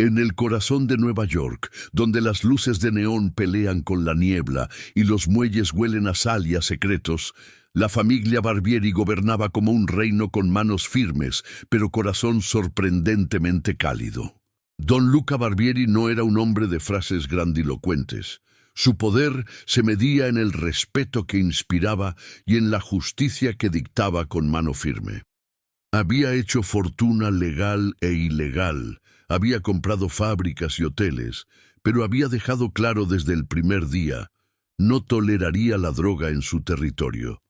En el corazón de Nueva York, donde las luces de neón pelean con la niebla y los muelles huelen a sal y a secretos, la familia Barbieri gobernaba como un reino con manos firmes, pero corazón sorprendentemente cálido. Don Luca Barbieri no era un hombre de frases grandilocuentes. Su poder se medía en el respeto que inspiraba y en la justicia que dictaba con mano firme. Había hecho fortuna legal e ilegal, había comprado fábricas y hoteles, pero había dejado claro desde el primer día, no toleraría la droga en su territorio.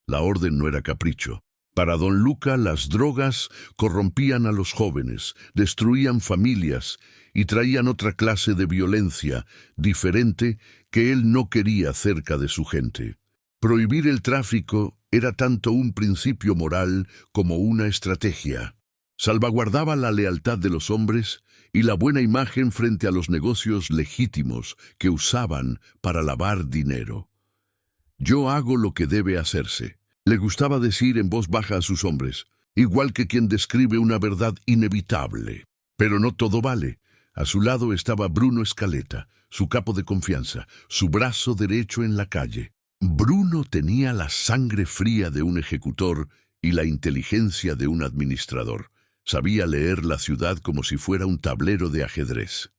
La orden no era capricho. Para don Luca, las drogas corrompían a los jóvenes, destruían familias y traían otra clase de violencia, diferente, que él no quería cerca de su gente. Prohibir el tráfico era tanto un principio moral como una estrategia. Salvaguardaba la lealtad de los hombres y la buena imagen frente a los negocios legítimos que usaban para lavar dinero. Yo hago lo que debe hacerse. Le gustaba decir en voz baja a sus hombres, igual que quien describe una verdad inevitable. Pero no todo vale. A su lado estaba Bruno Scaletta, su capo de confianza, su brazo derecho en la calle. Bruno tenía la sangre fría de un ejecutor y la inteligencia de un administrador. Sabía leer la ciudad como si fuera un tablero de ajedrez.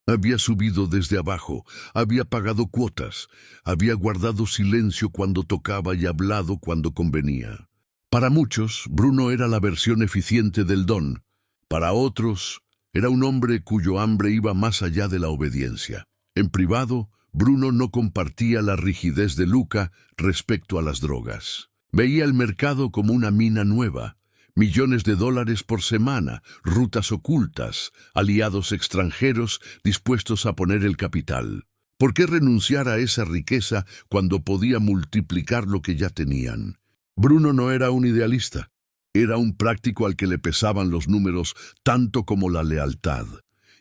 Había subido desde abajo, había pagado cuotas, había guardado silencio cuando tocaba y hablado cuando convenía. Para muchos, Bruno era la versión eficiente del don. Para otros, era un hombre cuyo hambre iba más allá de la obediencia. En privado, Bruno no compartía la rigidez de Luca respecto a las drogas. Veía el mercado como una mina nueva. Millones de dólares por semana, rutas ocultas, aliados extranjeros dispuestos a poner el capital. ¿Por qué renunciar a esa riqueza cuando podía multiplicar lo que ya tenían? Bruno no era un idealista. Era un práctico al que le pesaban los números tanto como la lealtad.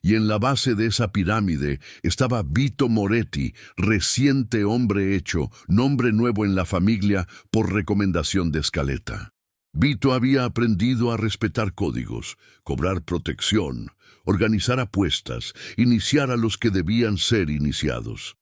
Y en la base de esa pirámide estaba Vito Moretti, reciente hombre hecho, nombre nuevo en la familia por recomendación de Scaletta. Vito había aprendido a respetar códigos, cobrar protección, organizar apuestas, iniciar a los que debían ser iniciados.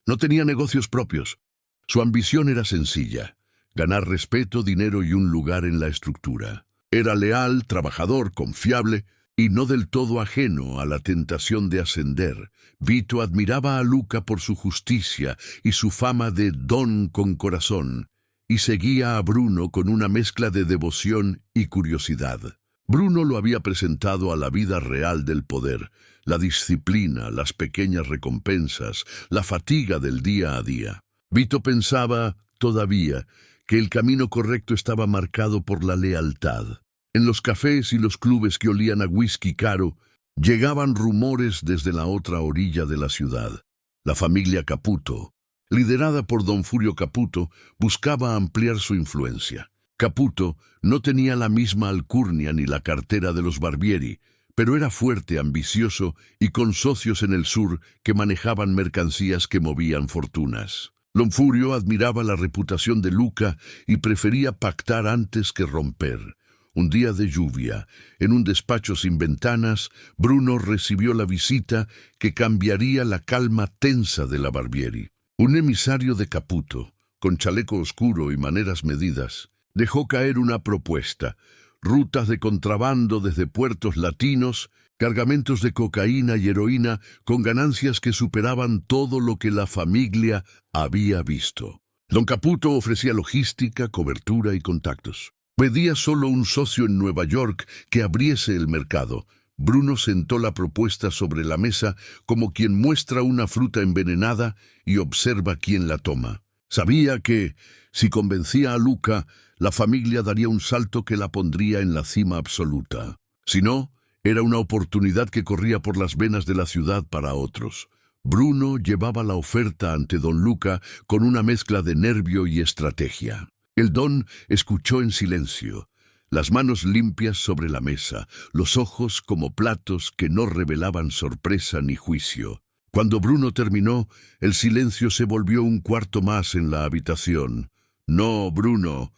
No tenía negocios propios. Su ambición era sencilla: ganar respeto, dinero y un lugar en la estructura. Era leal, trabajador, confiable y no del todo ajeno a la tentación de ascender. Vito admiraba a Luca por su justicia y su fama de don con corazón, y seguía a Bruno con una mezcla de devoción y curiosidad. Bruno lo había presentado a la vida real del poder, la disciplina, las pequeñas recompensas, la fatiga del día a día. Vito pensaba, todavía, que el camino correcto estaba marcado por la lealtad. En los cafés y los clubes que olían a whisky caro, llegaban rumores desde la otra orilla de la ciudad. La familia Caputo, liderada por don Furio Caputo, buscaba ampliar su influencia. Caputo no tenía la misma alcurnia ni la cartera de los Barbieri, pero era fuerte, ambicioso y con socios en el sur que manejaban mercancías que movían fortunas. Don Furio admiraba la reputación de Luca y prefería pactar antes que romper. Un día de lluvia, en un despacho sin ventanas, Bruno recibió la visita que cambiaría la calma tensa de la Barbieri. Un emisario de Caputo, con chaleco oscuro y maneras medidas, dejó caer una propuesta: rutas de contrabando desde puertos latinos, cargamentos de cocaína y heroína con ganancias que superaban todo lo que la familia había visto. Don Caputo ofrecía logística, cobertura y contactos. Pedía solo un socio en Nueva York que abriese el mercado. Bruno sentó la propuesta sobre la mesa como quien muestra una fruta envenenada y observa quién la toma. Sabía que, si convencía a Luca, la familia daría un salto que la pondría en la cima absoluta. Si no, era una oportunidad que corría por las venas de la ciudad para otros. Bruno llevaba la oferta ante don Luca con una mezcla de nervio y estrategia. El don escuchó en silencio, las manos limpias sobre la mesa, los ojos como platos que no revelaban sorpresa ni juicio. Cuando Bruno terminó, el silencio se volvió un cuarto más en la habitación. «No, Bruno»,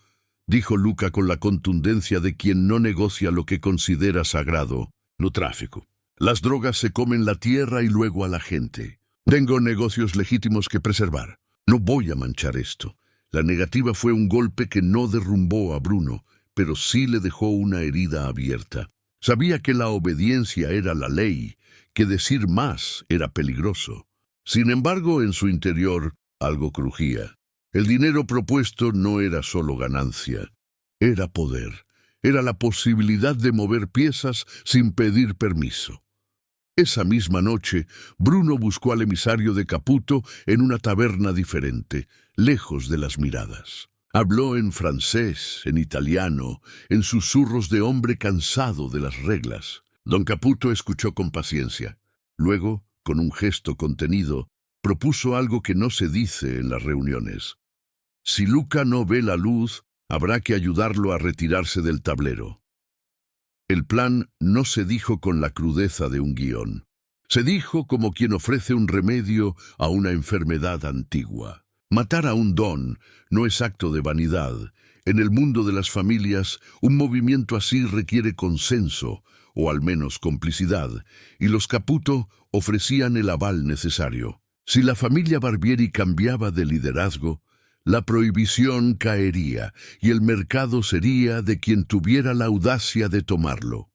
dijo Luca con la contundencia de quien no negocia lo que considera sagrado. «No tráfico. Las drogas se comen la tierra y luego a la gente. Tengo negocios legítimos que preservar. No voy a manchar esto. La negativa fue un golpe que no derrumbó a Bruno, pero sí le dejó una herida abierta. Sabía que la obediencia era la ley, que decir más era peligroso. Sin embargo, en su interior, algo crujía. El dinero propuesto no era solo ganancia, era poder. Era la posibilidad de mover piezas sin pedir permiso. Esa misma noche, Bruno buscó al emisario de Caputo en una taberna diferente, lejos de las miradas. Habló en francés, en italiano, en susurros de hombre cansado de las reglas. Don Caputo escuchó con paciencia. Luego, con un gesto contenido, propuso algo que no se dice en las reuniones. Si Luca no ve la luz, habrá que ayudarlo a retirarse del tablero. El plan no se dijo con la crudeza de un guión. Se dijo como quien ofrece un remedio a una enfermedad antigua. Matar a un don no es acto de vanidad. En el mundo de las familias, un movimiento así requiere consenso, o al menos complicidad, y los Caputo ofrecían el aval necesario. Si la familia Barbieri cambiaba de liderazgo, la prohibición caería y el mercado sería de quien tuviera la audacia de tomarlo.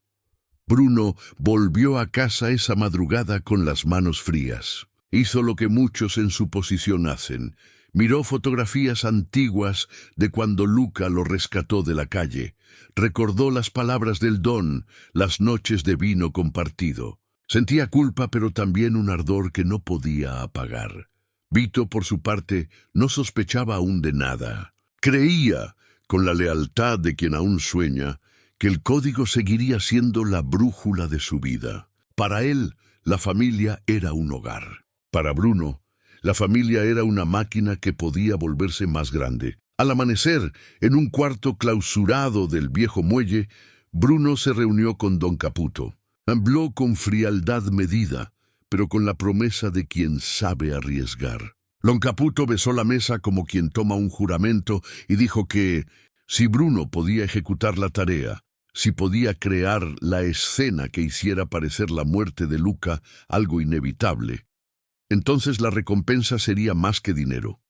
Bruno volvió a casa esa madrugada con las manos frías. Hizo lo que muchos en su posición hacen. Miró fotografías antiguas de cuando Luca lo rescató de la calle. Recordó las palabras del don, las noches de vino compartido. Sentía culpa, pero también un ardor que no podía apagar. Vito, por su parte, no sospechaba aún de nada. Creía, con la lealtad de quien aún sueña, que el código seguiría siendo la brújula de su vida. Para él, la familia era un hogar. Para Bruno, la familia era una máquina que podía volverse más grande. Al amanecer, en un cuarto clausurado del viejo muelle, Bruno se reunió con don Caputo. Habló con frialdad medida, pero con la promesa de quien sabe arriesgar. Don Caputo besó la mesa como quien toma un juramento y dijo que, si Bruno podía ejecutar la tarea, si podía crear la escena que hiciera parecer la muerte de Luca algo inevitable, entonces la recompensa sería más que dinero.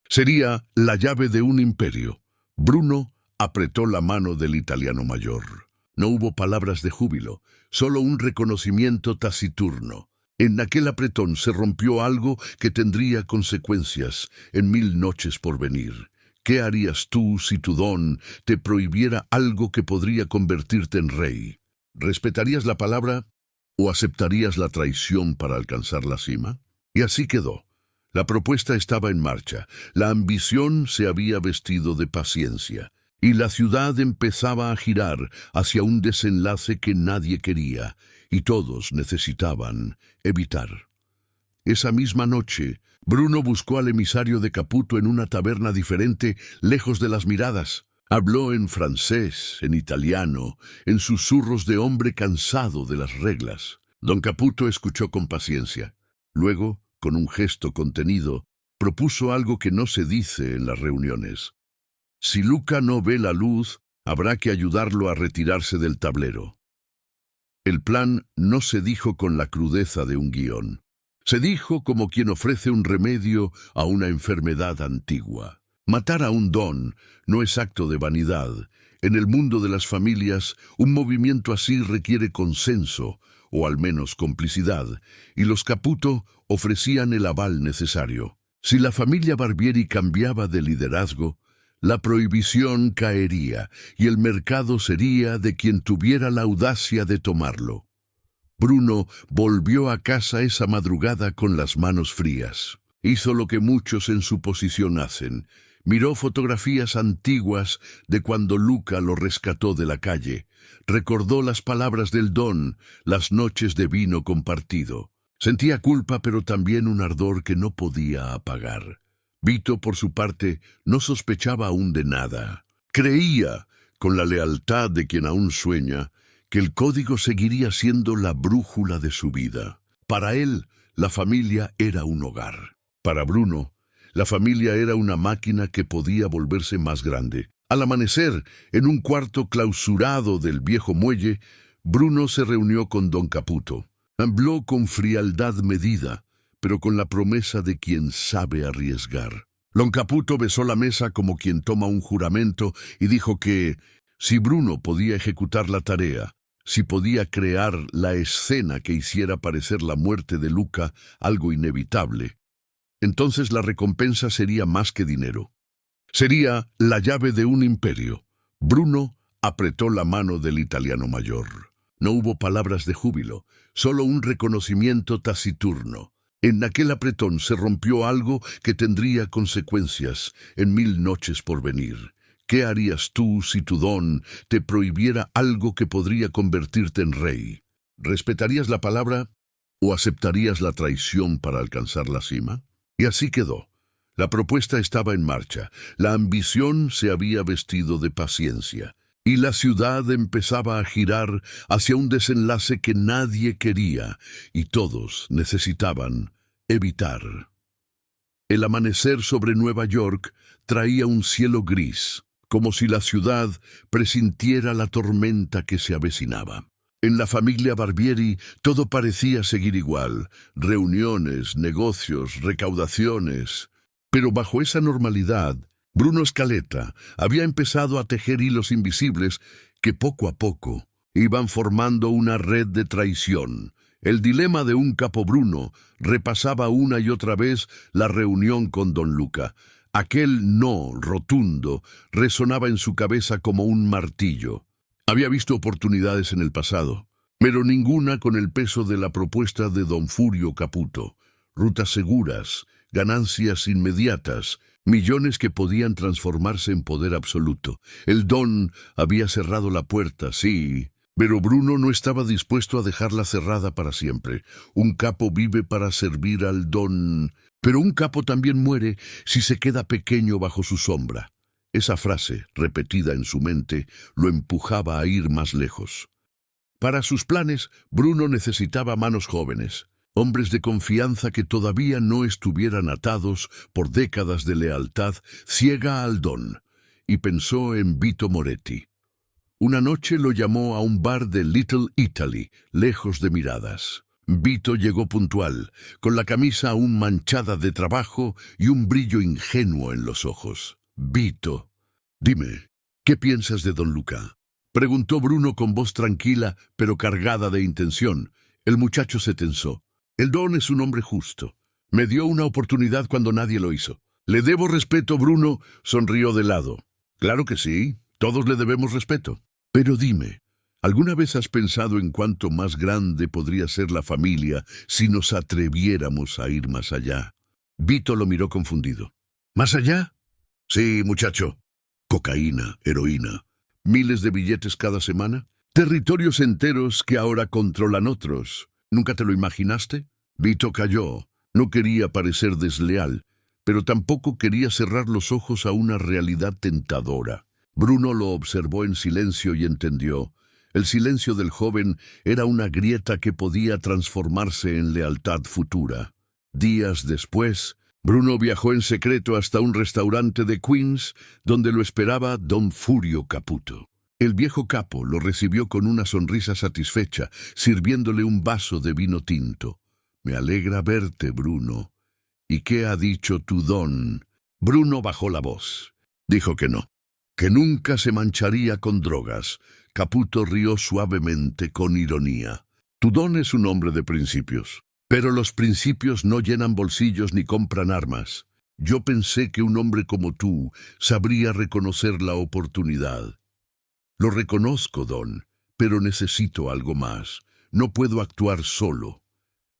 Sería la llave de un imperio. Bruno apretó la mano del italiano mayor. No hubo palabras de júbilo, solo un reconocimiento taciturno. En aquel apretón se rompió algo que tendría consecuencias en 1000 noches por venir. ¿Qué harías tú si tu don te prohibiera algo que podría convertirte en rey? ¿Respetarías la palabra o aceptarías la traición para alcanzar la cima? Y así quedó. La propuesta estaba en marcha, la ambición se había vestido de paciencia, y la ciudad empezaba a girar hacia un desenlace que nadie quería, y todos necesitaban evitar. Esa misma noche, Bruno buscó al emisario de Caputo en una taberna diferente, lejos de las miradas. Habló en francés, en italiano, en susurros de hombre cansado de las reglas. Don Caputo escuchó con paciencia. Luego, con un gesto contenido, propuso algo que no se dice en las reuniones. Si Luca no ve la luz, habrá que ayudarlo a retirarse del tablero. El plan no se dijo con la crudeza de un guión. Se dijo como quien ofrece un remedio a una enfermedad antigua. Matar a un don no es acto de vanidad. En el mundo de las familias, un movimiento así requiere consenso, o al menos complicidad, y los Caputo ofrecían el aval necesario. Si la familia Barbieri cambiaba de liderazgo, la prohibición caería y el mercado sería de quien tuviera la audacia de tomarlo. Bruno volvió a casa esa madrugada con las manos frías. Hizo lo que muchos en su posición hacen. Miró fotografías antiguas de cuando Luca lo rescató de la calle. Recordó las palabras del don, las noches de vino compartido. Sentía culpa, pero también un ardor que no podía apagar. Vito, por su parte, no sospechaba aún de nada. Creía, con la lealtad de quien aún sueña, que el código seguiría siendo la brújula de su vida. Para él, la familia era un hogar. Para Bruno, la familia era una máquina que podía volverse más grande. Al amanecer, en un cuarto clausurado del viejo muelle, Bruno se reunió con don Caputo. Habló con frialdad medida, pero con la promesa de quien sabe arriesgar. Don Caputo besó la mesa como quien toma un juramento y dijo que, si Bruno podía ejecutar la tarea, si podía crear la escena que hiciera parecer la muerte de Luca algo inevitable, entonces la recompensa sería más que dinero. Sería la llave de un imperio. Bruno apretó la mano del italiano mayor. No hubo palabras de júbilo, solo un reconocimiento taciturno. En aquel apretón se rompió algo que tendría consecuencias en 1000 noches por venir. ¿Qué harías tú si tu don te prohibiera algo que podría convertirte en rey? ¿Respetarías la palabra o aceptarías la traición para alcanzar la cima? Y así quedó. La propuesta estaba en marcha, la ambición se había vestido de paciencia, y la ciudad empezaba a girar hacia un desenlace que nadie quería y todos necesitaban evitar. El amanecer sobre Nueva York traía un cielo gris, como si la ciudad presintiera la tormenta que se avecinaba. En la familia Barbieri todo parecía seguir igual, reuniones, negocios, recaudaciones. Pero bajo esa normalidad, Bruno Scaletta había empezado a tejer hilos invisibles que poco a poco iban formando una red de traición. El dilema de un capo Bruno repasaba una y otra vez la reunión con don Luca. Aquel no rotundo resonaba en su cabeza como un martillo. Había visto oportunidades en el pasado, pero ninguna con el peso de la propuesta de don Furio Caputo. Rutas seguras, ganancias inmediatas, millones que podían transformarse en poder absoluto. El don había cerrado la puerta, sí, pero Bruno no estaba dispuesto a dejarla cerrada para siempre. Un capo vive para servir al don, pero un capo también muere si se queda pequeño bajo su sombra. Esa frase, repetida en su mente, lo empujaba a ir más lejos. Para sus planes, Bruno necesitaba manos jóvenes, hombres de confianza que todavía no estuvieran atados por décadas de lealtad ciega al don, y pensó en Vito Moretti. Una noche lo llamó a un bar de Little Italy, lejos de miradas. Vito llegó puntual, con la camisa aún manchada de trabajo y un brillo ingenuo en los ojos. «Vito, dime, ¿qué piensas de don Luca?», preguntó Bruno con voz tranquila, pero cargada de intención. El muchacho se tensó. «El don es un hombre justo. Me dio una oportunidad cuando nadie lo hizo. Le debo respeto». Bruno sonrió de lado. «Claro que sí, todos le debemos respeto. Pero dime, ¿alguna vez has pensado en cuánto más grande podría ser la familia si nos atreviéramos a ir más allá?» Vito lo miró confundido. «¿Más allá?» «Sí, muchacho. Cocaína, heroína, miles de billetes cada semana, territorios enteros que ahora controlan otros. ¿Nunca te lo imaginaste?» Vito calló. No quería parecer desleal, pero tampoco quería cerrar los ojos a una realidad tentadora. Bruno lo observó en silencio y entendió. El silencio del joven era una grieta que podía transformarse en lealtad futura. Días después, Bruno viajó en secreto hasta un restaurante de Queens, donde lo esperaba don Furio Caputo. El viejo capo lo recibió con una sonrisa satisfecha, sirviéndole un vaso de vino tinto. «Me alegra verte, Bruno. ¿Y qué ha dicho tu don?» Bruno bajó la voz. Dijo que no, que nunca se mancharía con drogas. Caputo rió suavemente con ironía. «Tu don es un hombre de principios, pero los principios no llenan bolsillos ni compran armas. Yo pensé que un hombre como tú sabría reconocer la oportunidad». «Lo reconozco, don, pero necesito algo más. No puedo actuar solo.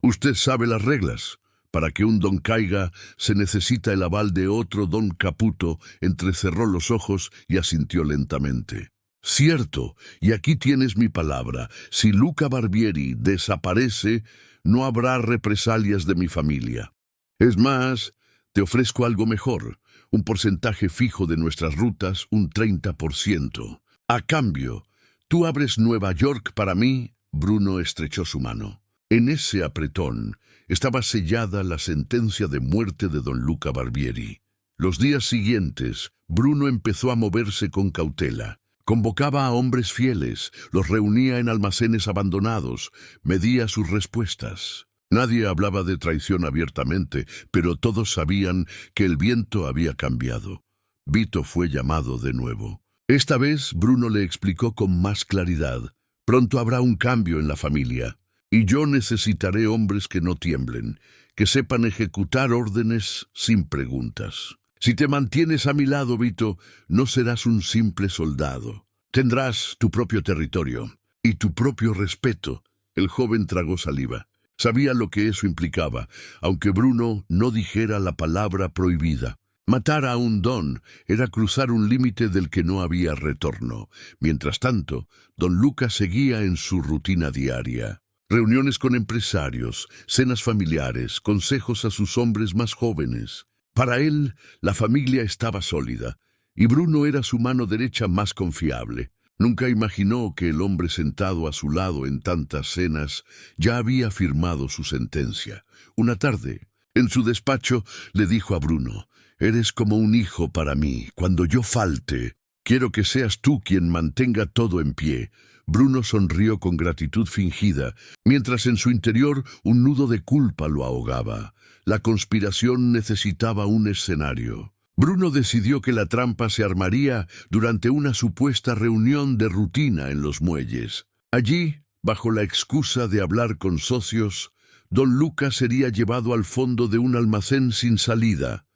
Usted sabe las reglas. Para que un don caiga, se necesita el aval de otro». Don Caputo entrecerró los ojos y asintió lentamente. «Cierto, y aquí tienes mi palabra. Si Luca Barbieri desaparece, no habrá represalias de mi familia. Es más, te ofrezco algo mejor, un porcentaje fijo de nuestras rutas, un 30%. A cambio, tú abres Nueva York para mí». Bruno estrechó su mano. En ese apretón estaba sellada la sentencia de muerte de don Luca Barbieri. Los días siguientes, Bruno empezó a moverse con cautela. Convocaba a hombres fieles, los reunía en almacenes abandonados, medía sus respuestas. Nadie hablaba de traición abiertamente, pero todos sabían que el viento había cambiado. Vito fue llamado de nuevo. Esta vez Bruno le explicó con más claridad. Pronto habrá un cambio en la familia, y yo necesitaré hombres que no tiemblen, que sepan ejecutar órdenes sin preguntas. Si te mantienes a mi lado, Vito, no serás un simple soldado. Tendrás tu propio territorio y tu propio respeto. El joven tragó saliva. Sabía lo que eso implicaba, aunque Bruno no dijera la palabra prohibida. Matar a un don era cruzar un límite del que no había retorno. Mientras tanto, don Luca seguía en su rutina diaria. Reuniones con empresarios, cenas familiares, consejos a sus hombres más jóvenes. Para él, la familia estaba sólida, y Bruno era su mano derecha más confiable. Nunca imaginó que el hombre sentado a su lado en tantas cenas ya había firmado su sentencia. Una tarde, en su despacho, le dijo a Bruno: «Eres como un hijo para mí. Cuando yo falte, quiero que seas tú quien mantenga todo en pie». Bruno sonrió con gratitud fingida, mientras en su interior un nudo de culpa lo ahogaba. La conspiración necesitaba un escenario. Bruno decidió que la trampa se armaría durante una supuesta reunión de rutina en los muelles. Allí, bajo la excusa de hablar con socios, don Luca sería llevado al fondo de un almacén sin salida.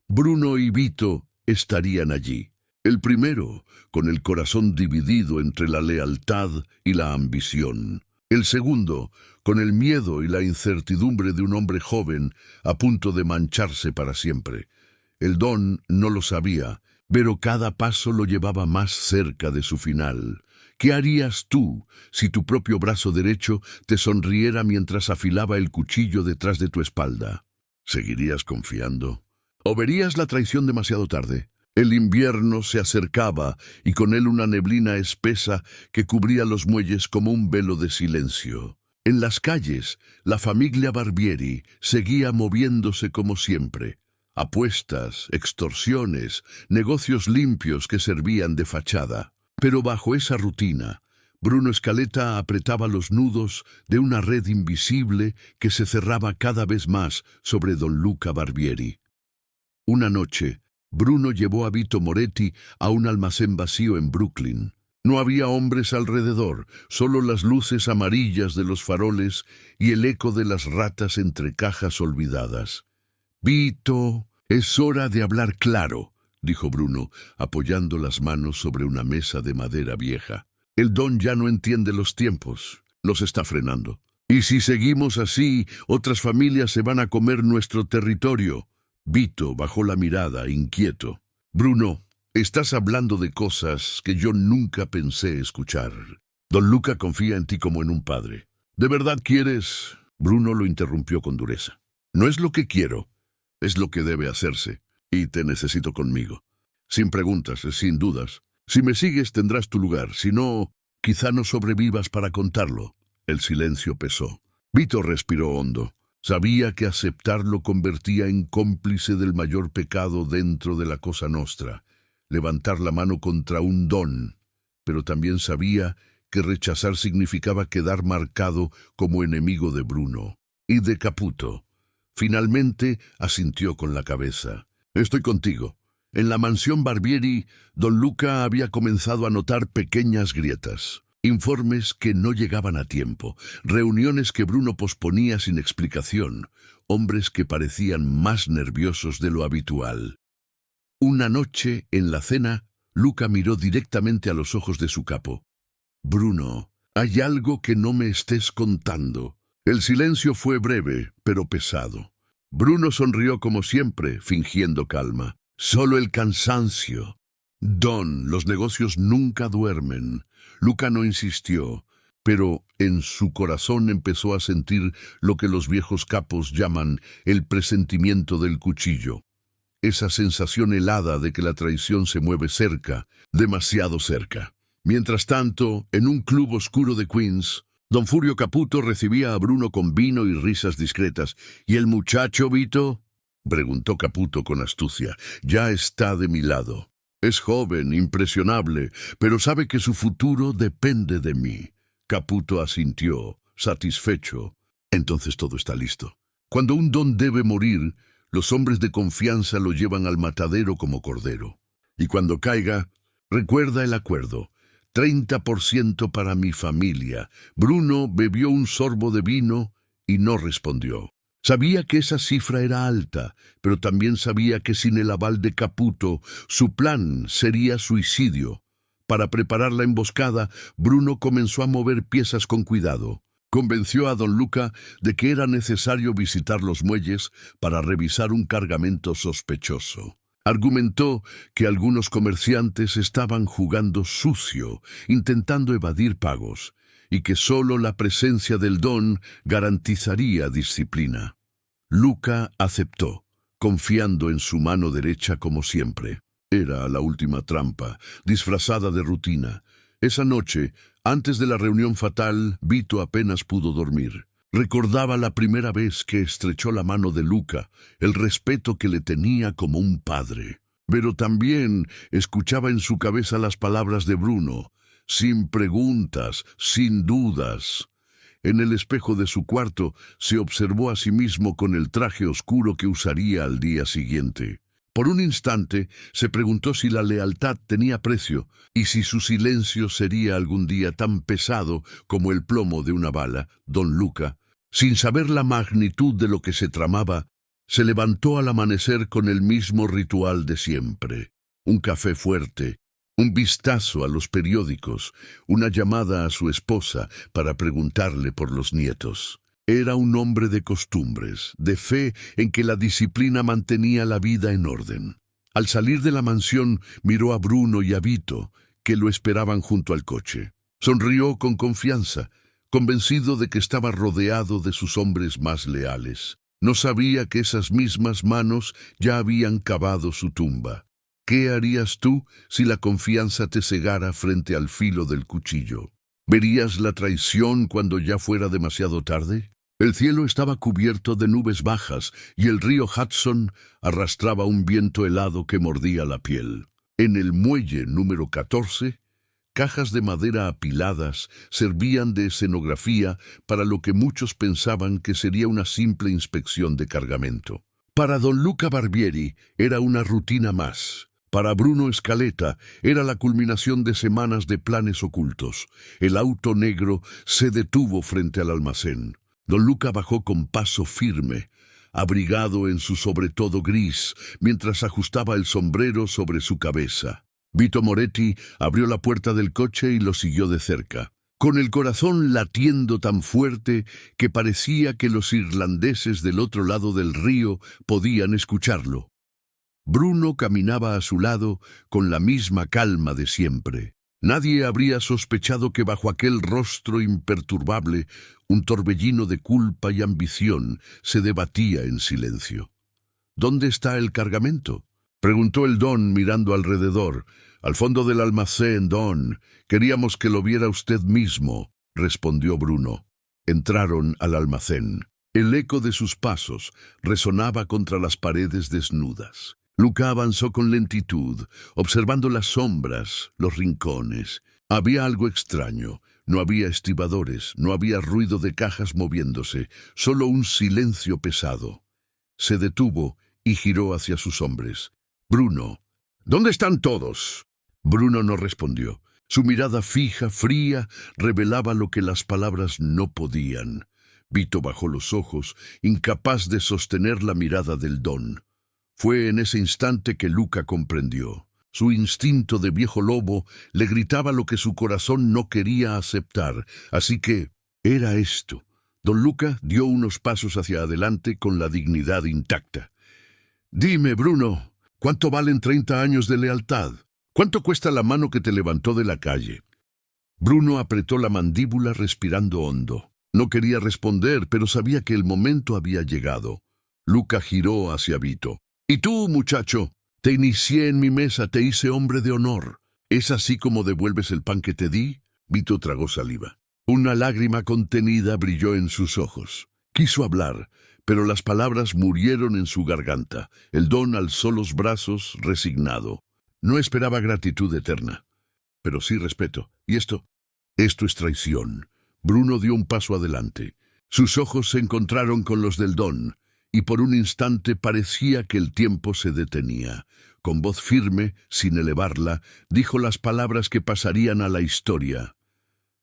Bruno y Vito estarían allí. El primero, con el corazón dividido entre la lealtad y la ambición. El segundo, con el miedo y la incertidumbre de un hombre joven a punto de mancharse para siempre. El don no lo sabía, pero cada paso lo llevaba más cerca de su final. ¿Qué harías tú si tu propio brazo derecho te sonriera mientras afilaba el cuchillo detrás de tu espalda? ¿Seguirías confiando? ¿O verías la traición demasiado tarde? El invierno se acercaba y con él una neblina espesa que cubría los muelles como un velo de silencio. En las calles, la familia Barbieri seguía moviéndose como siempre. Apuestas, extorsiones, negocios limpios que servían de fachada. Pero bajo esa rutina, Bruno Scaletta apretaba los nudos de una red invisible que se cerraba cada vez más sobre don Luca Barbieri. Una noche, Bruno llevó a Vito Moretti a un almacén vacío en Brooklyn. No había hombres alrededor, solo las luces amarillas de los faroles y el eco de las ratas entre cajas olvidadas. «Vito, es hora de hablar claro», dijo Bruno, apoyando las manos sobre una mesa de madera vieja. «El don ya no entiende los tiempos, los está frenando. Y si seguimos así, otras familias se van a comer nuestro territorio». Vito bajó la mirada, inquieto. «Bruno, estás hablando de cosas que yo nunca pensé escuchar. Don Luca confía en ti como en un padre. ¿De verdad quieres?» Bruno lo interrumpió con dureza. «No es lo que quiero. Es lo que debe hacerse, y te necesito conmigo. Sin preguntas, sin dudas. Si me sigues tendrás tu lugar, si no, quizá no sobrevivas para contarlo». El silencio pesó. Vito respiró hondo. Sabía que aceptar lo convertía en cómplice del mayor pecado dentro de la Cosa Nostra, levantar la mano contra un don, pero también sabía que rechazar significaba quedar marcado como enemigo de Bruno y de Caputo. Finalmente asintió con la cabeza. «Estoy contigo». En la mansión Barbieri, don Luca había comenzado a notar pequeñas grietas. Informes que no llegaban a tiempo, reuniones que Bruno posponía sin explicación, hombres que parecían más nerviosos de lo habitual. Una noche, en la cena, Luca miró directamente a los ojos de su capo. «Bruno, hay algo que no me estés contando». El silencio fue breve, pero pesado. Bruno sonrió como siempre, fingiendo calma. «Solo el cansancio». «Don, los negocios nunca duermen». Luca no insistió, pero en su corazón empezó a sentir lo que los viejos capos llaman el presentimiento del cuchillo. Esa sensación helada de que la traición se mueve cerca, demasiado cerca. Mientras tanto, en un club oscuro de Queens, don Furio Caputo recibía a Bruno con vino y risas discretas. «¿Y el muchacho, Vito?», preguntó Caputo con astucia. «Ya está de mi lado». Es joven, impresionable, pero sabe que su futuro depende de mí. Caputo asintió, satisfecho. Entonces todo está listo. Cuando un don debe morir, los hombres de confianza lo llevan al matadero como cordero. Y cuando caiga, recuerda el acuerdo. 30% para mi familia. Bruno bebió un sorbo de vino y no respondió. Sabía que esa cifra era alta, pero también sabía que sin el aval de Caputo, su plan sería suicidio. Para preparar la emboscada, Bruno comenzó a mover piezas con cuidado. Convenció a don Luca de que era necesario visitar los muelles para revisar un cargamento sospechoso. Argumentó que algunos comerciantes estaban jugando sucio, intentando evadir pagos, y que solo la presencia del don garantizaría disciplina. Luca aceptó, confiando en su mano derecha como siempre. Era la última trampa, disfrazada de rutina. Esa noche, antes de la reunión fatal, Vito apenas pudo dormir. Recordaba la primera vez que estrechó la mano de Luca, el respeto que le tenía como un padre. Pero también escuchaba en su cabeza las palabras de Bruno, sin preguntas, sin dudas. En el espejo de su cuarto se observó a sí mismo con el traje oscuro que usaría al día siguiente. Por un instante se preguntó si la lealtad tenía precio y si su silencio sería algún día tan pesado como el plomo de una bala. Don Luca, sin saber la magnitud de lo que se tramaba, se levantó al amanecer con el mismo ritual de siempre. Un café fuerte, un vistazo a los periódicos, una llamada a su esposa para preguntarle por los nietos. Era un hombre de costumbres, de fe en que la disciplina mantenía la vida en orden. Al salir de la mansión, miró a Bruno y a Vito, que lo esperaban junto al coche. Sonrió con confianza, convencido de que estaba rodeado de sus hombres más leales. No sabía que esas mismas manos ya habían cavado su tumba. ¿Qué harías tú si la confianza te cegara frente al filo del cuchillo? ¿Verías la traición cuando ya fuera demasiado tarde? El cielo estaba cubierto de nubes bajas y el río Hudson arrastraba un viento helado que mordía la piel. En el muelle número 14, cajas de madera apiladas servían de escenografía para lo que muchos pensaban que sería una simple inspección de cargamento. Para don Luca Barbieri era una rutina más. Para Bruno Scaletta era la culminación de semanas de planes ocultos. El auto negro se detuvo frente al almacén. Don Luca bajó con paso firme, abrigado en su sobretodo gris, mientras ajustaba el sombrero sobre su cabeza. Vito Moretti abrió la puerta del coche y lo siguió de cerca, con el corazón latiendo tan fuerte que parecía que los irlandeses del otro lado del río podían escucharlo. Bruno caminaba a su lado con la misma calma de siempre. Nadie habría sospechado que bajo aquel rostro imperturbable un torbellino de culpa y ambición se debatía en silencio. ¿Dónde está el cargamento?, preguntó el don mirando alrededor. Al fondo del almacén, don. Queríamos que lo viera usted mismo, respondió Bruno. Entraron al almacén. El eco de sus pasos resonaba contra las paredes desnudas. Luca avanzó con lentitud, observando las sombras, los rincones. Había algo extraño. No había estibadores, no había ruido de cajas moviéndose, solo un silencio pesado. Se detuvo y giró hacia sus hombres. Bruno, ¿dónde están todos? Bruno no respondió. Su mirada fija, fría, revelaba lo que las palabras no podían. Vito bajó los ojos, incapaz de sostener la mirada del don. Fue en ese instante que Luca comprendió. Su instinto de viejo lobo le gritaba lo que su corazón no quería aceptar. Así que era esto. Don Luca dio unos pasos hacia adelante con la dignidad intacta. Dime, Bruno, ¿cuánto valen 30 años de lealtad? ¿Cuánto cuesta la mano que te levantó de la calle? Bruno apretó la mandíbula respirando hondo. No quería responder, pero sabía que el momento había llegado. Luca giró hacia Vito. ¿Y tú, muchacho? Te inicié en mi mesa, te hice hombre de honor. ¿Es así como devuelves el pan que te di? Vito tragó saliva. Una lágrima contenida brilló en sus ojos. Quiso hablar, pero las palabras murieron en su garganta. El don alzó los brazos, resignado. No esperaba gratitud eterna, pero sí respeto. ¿Y esto? Esto es traición. Bruno dio un paso adelante. Sus ojos se encontraron con los del Don, y por un instante parecía que el tiempo se detenía. Con voz firme, sin elevarla, dijo las palabras que pasarían a la historia.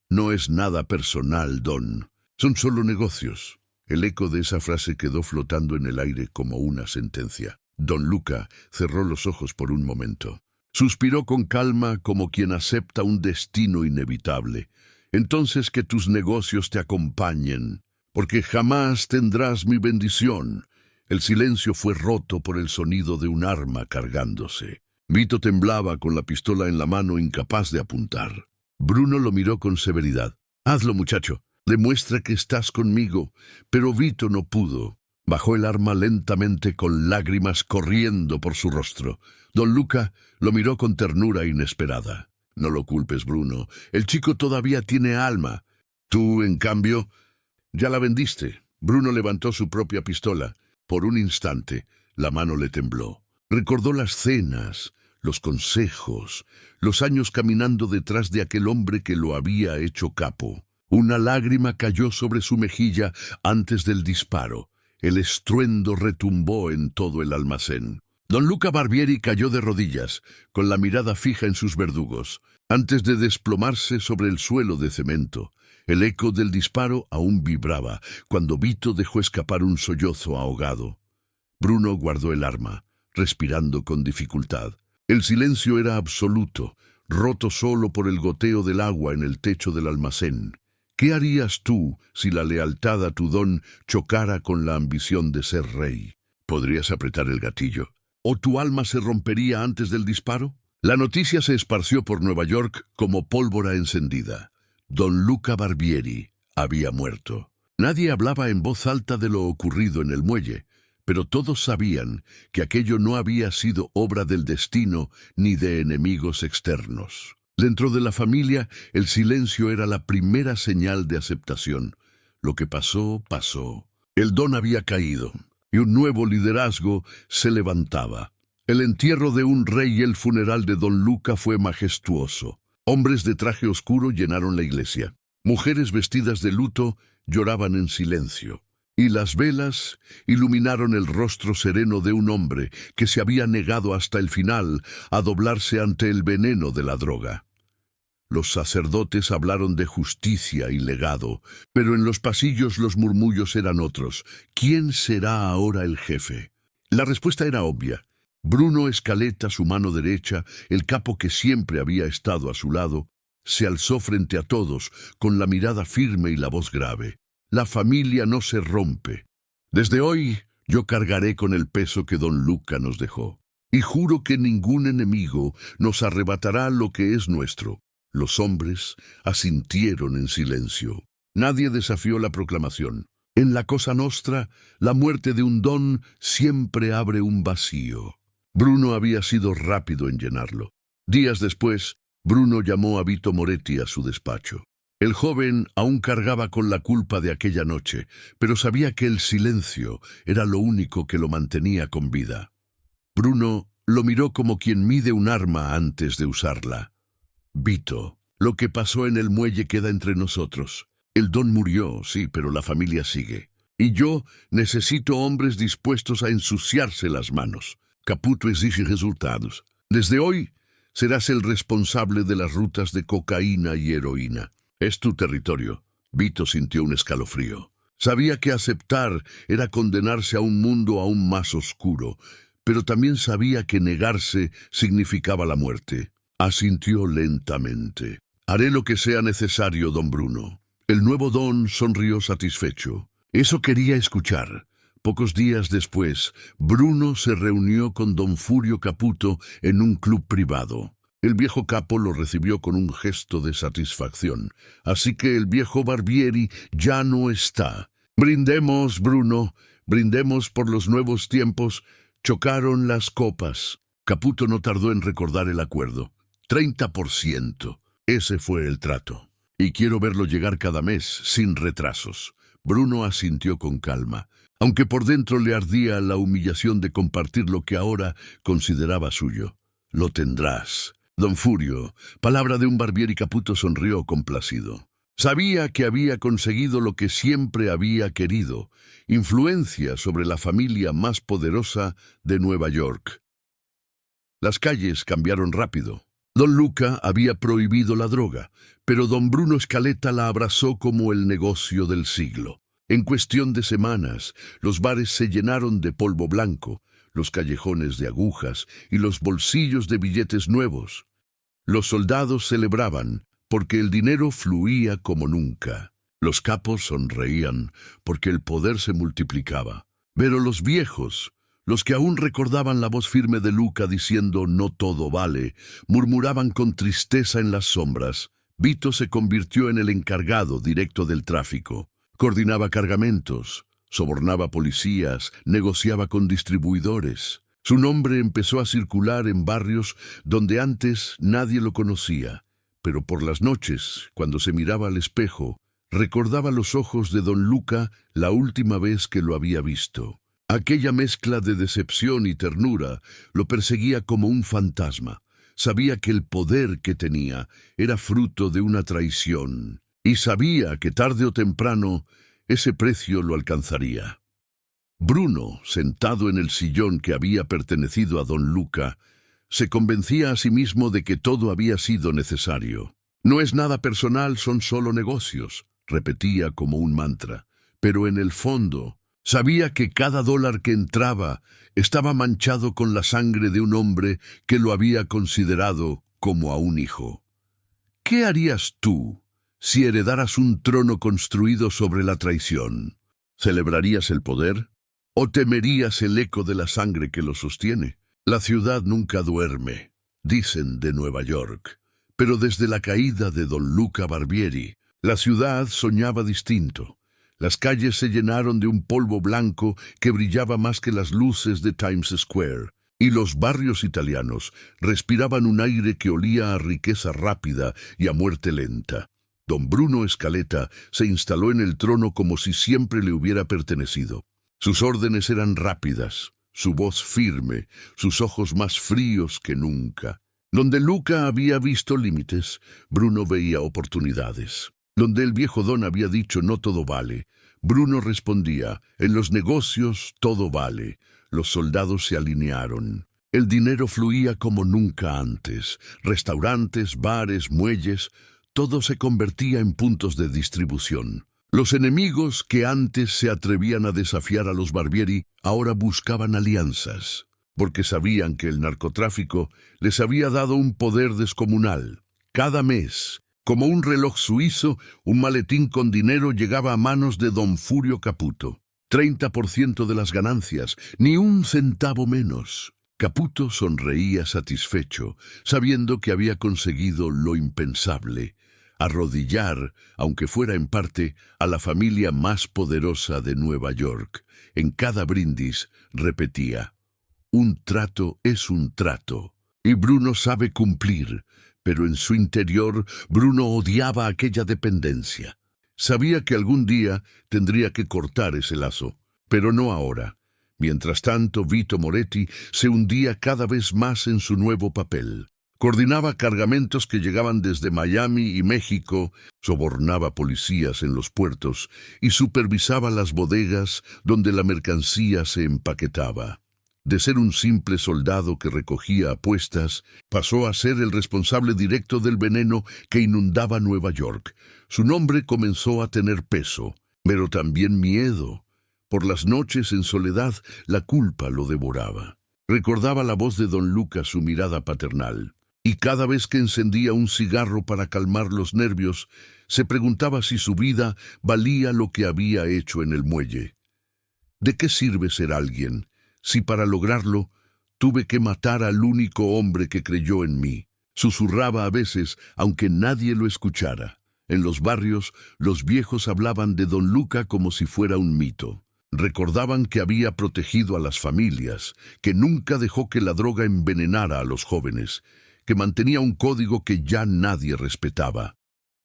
No es nada personal, Don. Son solo negocios. El eco de esa frase quedó flotando en el aire como una sentencia. Don Luca cerró los ojos por un momento. Suspiró con calma como quien acepta un destino inevitable. Entonces que tus negocios te acompañen, porque jamás tendrás mi bendición. El silencio fue roto por el sonido de un arma cargándose. Vito temblaba con la pistola en la mano, incapaz de apuntar. Bruno lo miró con severidad. Hazlo, muchacho. Demuestra que estás conmigo. Pero Vito no pudo. Bajó el arma lentamente con lágrimas corriendo por su rostro. Don Luca lo miró con ternura inesperada. No lo culpes, Bruno. El chico todavía tiene alma. Tú, en cambio, ya la vendiste. Bruno levantó su propia pistola. Por un instante, la mano le tembló. Recordó las cenas, los consejos, los años caminando detrás de aquel hombre que lo había hecho capo. Una lágrima cayó sobre su mejilla antes del disparo. El estruendo retumbó en todo el almacén. Don Luca Barbieri cayó de rodillas, con la mirada fija en sus verdugos, antes de desplomarse sobre el suelo de cemento. El eco del disparo aún vibraba, cuando Vito dejó escapar un sollozo ahogado. Bruno guardó el arma, respirando con dificultad. El silencio era absoluto, roto solo por el goteo del agua en el techo del almacén. ¿Qué harías tú si la lealtad a tu don chocara con la ambición de ser rey? ¿Podrías apretar el gatillo? ¿O tu alma se rompería antes del disparo? La noticia se esparció por Nueva York como pólvora encendida. Don Luca Barbieri había muerto. Nadie hablaba en voz alta de lo ocurrido en el muelle, pero todos sabían que aquello no había sido obra del destino ni de enemigos externos. Dentro de la familia, el silencio era la primera señal de aceptación. Lo que pasó, pasó. El don había caído, y un nuevo liderazgo se levantaba. El entierro de un rey y el funeral de don Luca fue majestuoso. Hombres de traje oscuro llenaron la iglesia. Mujeres vestidas de luto lloraban en silencio. Y las velas iluminaron el rostro sereno de un hombre que se había negado hasta el final a doblarse ante el veneno de la droga. Los sacerdotes hablaron de justicia y legado, pero en los pasillos los murmullos eran otros. ¿Quién será ahora el jefe? La respuesta era obvia. Bruno Escaleta, su mano derecha, el capo que siempre había estado a su lado, se alzó frente a todos, con la mirada firme y la voz grave. La familia no se rompe. Desde hoy yo cargaré con el peso que don Luca nos dejó. Y juro que ningún enemigo nos arrebatará lo que es nuestro. Los hombres asintieron en silencio. Nadie desafió la proclamación. En la Cosa Nostra, la muerte de un don siempre abre un vacío. Bruno había sido rápido en llenarlo. Días después, Bruno llamó a Vito Moretti a su despacho. El joven aún cargaba con la culpa de aquella noche, pero sabía que el silencio era lo único que lo mantenía con vida. Bruno lo miró como quien mide un arma antes de usarla. Vito, lo que pasó en el muelle queda entre nosotros. El don murió, sí, pero la familia sigue. Y yo necesito hombres dispuestos a ensuciarse las manos. Caputo exige resultados. Desde hoy serás el responsable de las rutas de cocaína y heroína. Es tu territorio. Vito sintió un escalofrío. Sabía que aceptar era condenarse a un mundo aún más oscuro, pero también sabía que negarse significaba la muerte. Asintió lentamente. Haré lo que sea necesario, don Bruno. El nuevo don sonrió satisfecho. Eso quería escuchar. Pocos días después, Bruno se reunió con don Furio Caputo en un club privado. El viejo capo lo recibió con un gesto de satisfacción. Así que el viejo Barbieri ya no está. Brindemos, Bruno, brindemos por los nuevos tiempos. Chocaron las copas. Caputo no tardó en recordar el acuerdo. 30%. Ese fue el trato. Y quiero verlo llegar cada mes, sin retrasos. Bruno asintió con calma, aunque por dentro le ardía la humillación de compartir lo que ahora consideraba suyo. Lo tendrás. Don Furio, palabra de un Barbieri Caputo, sonrió complacido. Sabía que había conseguido lo que siempre había querido, influencia sobre la familia más poderosa de Nueva York. Las calles cambiaron rápido. Don Luca había prohibido la droga, pero don Bruno Scaletta la abrazó como el negocio del siglo. En cuestión de semanas, los bares se llenaron de polvo blanco, los callejones de agujas y los bolsillos de billetes nuevos. Los soldados celebraban porque el dinero fluía como nunca. Los capos sonreían porque el poder se multiplicaba. Pero los viejos, los que aún recordaban la voz firme de Luca diciendo «no todo vale», murmuraban con tristeza en las sombras. Vito se convirtió en el encargado directo del tráfico. Coordinaba cargamentos, sobornaba policías, negociaba con distribuidores. Su nombre empezó a circular en barrios donde antes nadie lo conocía, pero por las noches, cuando se miraba al espejo, recordaba los ojos de don Luca la última vez que lo había visto. Aquella mezcla de decepción y ternura lo perseguía como un fantasma. Sabía que el poder que tenía era fruto de una traición, y sabía que tarde o temprano ese precio lo alcanzaría. Bruno, sentado en el sillón que había pertenecido a don Luca, se convencía a sí mismo de que todo había sido necesario. «No es nada personal, son solo negocios», repetía como un mantra, pero en el fondo sabía que cada dólar que entraba estaba manchado con la sangre de un hombre que lo había considerado como a un hijo. ¿Qué harías tú si heredaras un trono construido sobre la traición? ¿Celebrarías el poder? ¿O temerías el eco de la sangre que lo sostiene? La ciudad nunca duerme, dicen de Nueva York, pero desde la caída de don Luca Barbieri, la ciudad soñaba distinto. Las calles se llenaron de un polvo blanco que brillaba más que las luces de Times Square, y los barrios italianos respiraban un aire que olía a riqueza rápida y a muerte lenta. Don Bruno Scaletta se instaló en el trono como si siempre le hubiera pertenecido. Sus órdenes eran rápidas, su voz firme, sus ojos más fríos que nunca. Donde Luca había visto límites, Bruno veía oportunidades. Donde el viejo don había dicho «no todo vale», Bruno respondía «en los negocios todo vale». Los soldados se alinearon. El dinero fluía como nunca antes. Restaurantes, bares, muelles, todo se convertía en puntos de distribución. Los enemigos que antes se atrevían a desafiar a los Barbieri ahora buscaban alianzas, porque sabían que el narcotráfico les había dado un poder descomunal. Cada mes, como un reloj suizo, un maletín con dinero llegaba a manos de don Furio Caputo. 30% de las ganancias, ni un centavo menos. Caputo sonreía satisfecho, sabiendo que había conseguido lo impensable: arrodillar, aunque fuera en parte, a la familia más poderosa de Nueva York. En cada brindis repetía: «Un trato es un trato, y Bruno sabe cumplir». Pero en su interior, Bruno odiaba aquella dependencia. Sabía que algún día tendría que cortar ese lazo, pero no ahora. Mientras tanto, Vito Moretti se hundía cada vez más en su nuevo papel. Coordinaba cargamentos que llegaban desde Miami y México, sobornaba policías en los puertos y supervisaba las bodegas donde la mercancía se empaquetaba. De ser un simple soldado que recogía apuestas, pasó a ser el responsable directo del veneno que inundaba Nueva York. Su nombre comenzó a tener peso, pero también miedo. Por las noches en soledad, la culpa lo devoraba. Recordaba la voz de don Luca, su mirada paternal, y cada vez que encendía un cigarro para calmar los nervios, se preguntaba si su vida valía lo que había hecho en el muelle. ¿De qué sirve ser alguien si para lograrlo tuve que matar al único hombre que creyó en mí? Susurraba a veces, aunque nadie lo escuchara. En los barrios, los viejos hablaban de don Luca como si fuera un mito. Recordaban que había protegido a las familias, que nunca dejó que la droga envenenara a los jóvenes, que mantenía un código que ya nadie respetaba.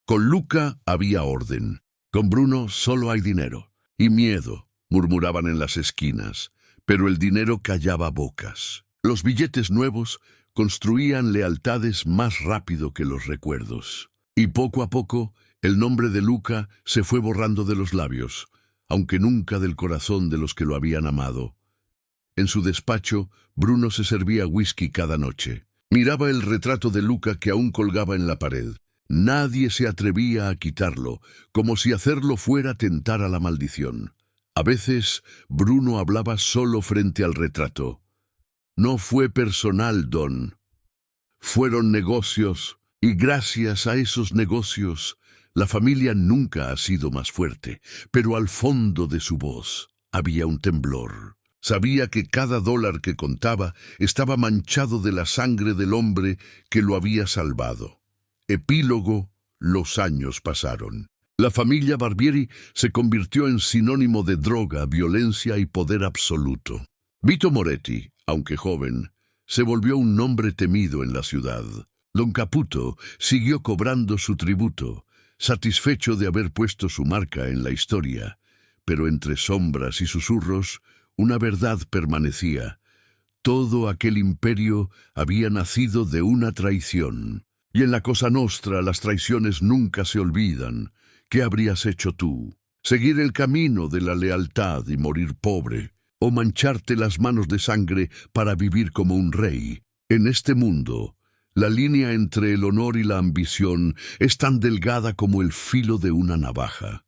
Con Luca había orden, con Bruno solo hay dinero y miedo, murmuraban en las esquinas. Pero el dinero callaba bocas. Los billetes nuevos construían lealtades más rápido que los recuerdos. Y poco a poco, el nombre de Luca se fue borrando de los labios, aunque nunca del corazón de los que lo habían amado. En su despacho, Bruno se servía whisky cada noche. Miraba el retrato de Luca que aún colgaba en la pared. Nadie se atrevía a quitarlo, como si hacerlo fuera tentar a la maldición. A veces, Bruno hablaba solo frente al retrato. No fue personal, Don. Fueron negocios, y gracias a esos negocios, la familia nunca ha sido más fuerte, pero al fondo de su voz había un temblor. Sabía que cada dólar que contaba estaba manchado de la sangre del hombre que lo había salvado. Epílogo: los años pasaron. La familia Barbieri se convirtió en sinónimo de droga, violencia y poder absoluto. Vito Moretti, aunque joven, se volvió un nombre temido en la ciudad. Don Caputo siguió cobrando su tributo, satisfecho de haber puesto su marca en la historia, pero entre sombras y susurros, una verdad permanecía. Todo aquel imperio había nacido de una traición. Y en la Cosa Nostra las traiciones nunca se olvidan. ¿Qué habrías hecho tú? ¿Seguir el camino de la lealtad y morir pobre? ¿O mancharte las manos de sangre para vivir como un rey? En este mundo, la línea entre el honor y la ambición es tan delgada como el filo de una navaja.